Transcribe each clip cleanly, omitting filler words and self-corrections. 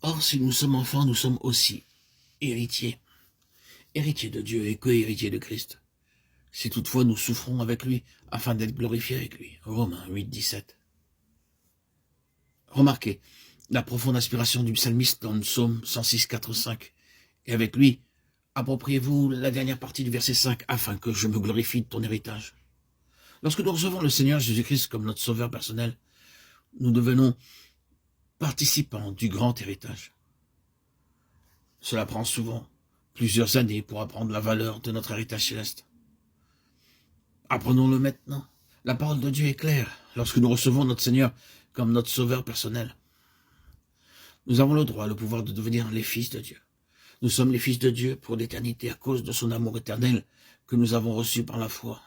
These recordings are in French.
Or, si nous sommes enfants, nous sommes aussi héritiers. Héritiers de Dieu et co-héritiers de Christ. Si toutefois nous souffrons avec lui, afin d'être glorifiés avec lui. Romains 8, 17. Remarquez la profonde inspiration du psalmiste dans le psaume 106, 4, 5. Et avec lui, appropriez-vous la dernière partie du verset 5, afin que je me glorifie de ton héritage. Lorsque nous recevons le Seigneur Jésus-Christ comme notre sauveur personnel, nous devenons participants du grand héritage. Cela prend souvent plusieurs années pour apprendre la valeur de notre héritage céleste. Apprenons-le maintenant. La parole de Dieu est claire lorsque nous recevons notre Seigneur comme notre sauveur personnel. Nous avons le droit, le pouvoir de devenir les fils de Dieu. Nous sommes les fils de Dieu pour l'éternité à cause de son amour éternel que nous avons reçu par la foi.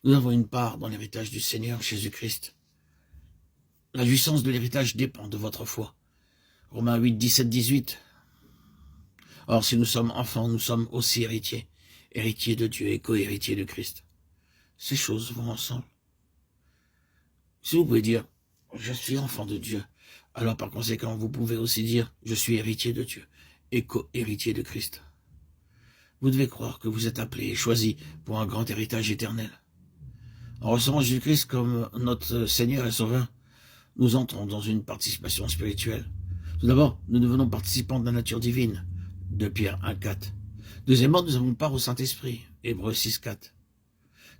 Nous avons une part dans l'héritage du Seigneur Jésus-Christ. La jouissance de l'héritage dépend de votre foi. Romains 8, 17, 18. Or, si nous sommes enfants, nous sommes aussi héritiers, héritiers de Dieu et co-héritiers de Christ. Ces choses vont ensemble. Si vous pouvez dire, je suis enfant de Dieu, alors par conséquent, vous pouvez aussi dire, je suis héritier de Dieu et co-héritier de Christ. Vous devez croire que vous êtes appelé et choisi pour un grand héritage éternel. En recevant Jésus-Christ comme notre Seigneur et Sauveur, nous entrons dans une participation spirituelle. Tout d'abord, nous devenons participants de la nature divine, 2 Pierre 1, 4. Deuxièmement, nous avons part au Saint-Esprit, Hébreux 6, 4.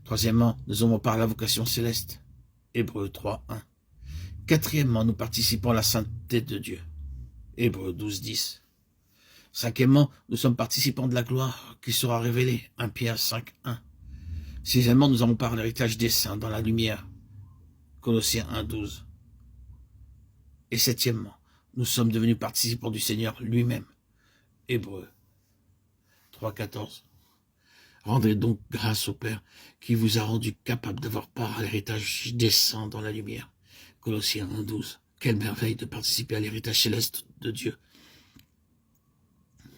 Troisièmement, nous avons part à la vocation céleste, Hébreux 3, 1. Quatrièmement, nous participons à la sainteté de Dieu, Hébreux 12, 10. Cinquièmement, nous sommes participants de la gloire qui sera révélée, 1 Pierre 5, 1. Sixièmement, nous avons part à l'héritage des saints dans la lumière, Colossiens 1, 12. Et septièmement, nous sommes devenus participants du Seigneur lui-même, Hébreux 3, 14. Rendez donc grâce au Père qui vous a rendu capable d'avoir part à l'héritage des saints dans la lumière. Colossiens 1, 12. Quelle merveille de participer à l'héritage céleste de Dieu.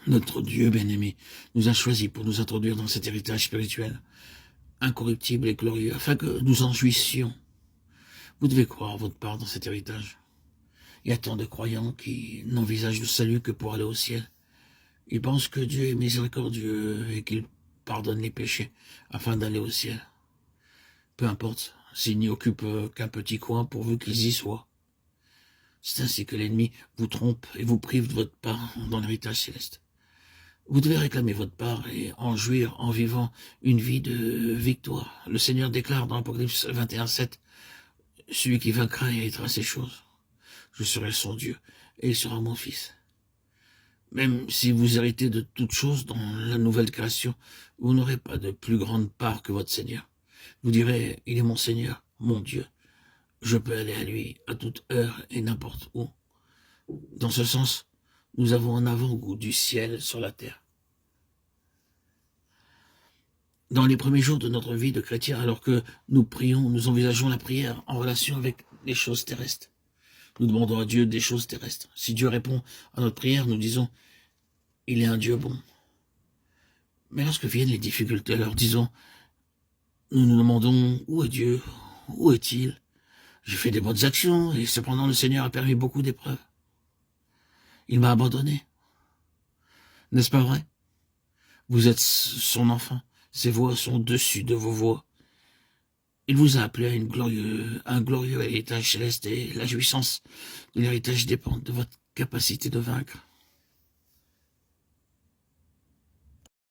Notre Dieu bien-aimé nous a choisis pour nous introduire dans cet héritage spirituel, incorruptible et glorieux, afin que nous en jouissions. Vous devez croire votre part dans cet héritage. Il y a tant de croyants qui n'envisagent le salut que pour aller au ciel. Ils pensent que Dieu est miséricordieux et qu'il pardonne les péchés afin d'aller au ciel. Peu importe s'ils n'y occupent qu'un petit coin pourvu qu'ils y soient. C'est ainsi que l'ennemi vous trompe et vous prive de votre part dans l'héritage céleste. Vous devez réclamer votre part et en jouir en vivant une vie de victoire. Le Seigneur déclare dans l'Apocalypse 21, 7, « Celui qui vaincra héritera ces choses. Je serai son Dieu et il sera mon fils. » Même si vous héritez de toutes choses dans la nouvelle création, vous n'aurez pas de plus grande part que votre Seigneur. Vous direz, il est mon Seigneur, mon Dieu. Je peux aller à lui à toute heure et n'importe où. Dans ce sens, nous avons un avant-goût du ciel sur la terre. Dans les premiers jours de notre vie de chrétien, alors que nous prions, nous envisageons la prière en relation avec les choses terrestres. Nous demandons à Dieu des choses terrestres. Si Dieu répond à notre prière, nous disons, il est un Dieu bon. Mais lorsque viennent les difficultés, alors disons, nous nous demandons, où est Dieu? Où est-il? J'ai fait des bonnes actions et cependant le Seigneur a permis beaucoup d'épreuves. Il m'a abandonné. N'est-ce pas vrai? Vous êtes son enfant. Ses voix sont au-dessus de vos voix. Il vous a appelé à un glorieux héritage céleste et la jouissance de l'héritage dépend de votre capacité de vaincre.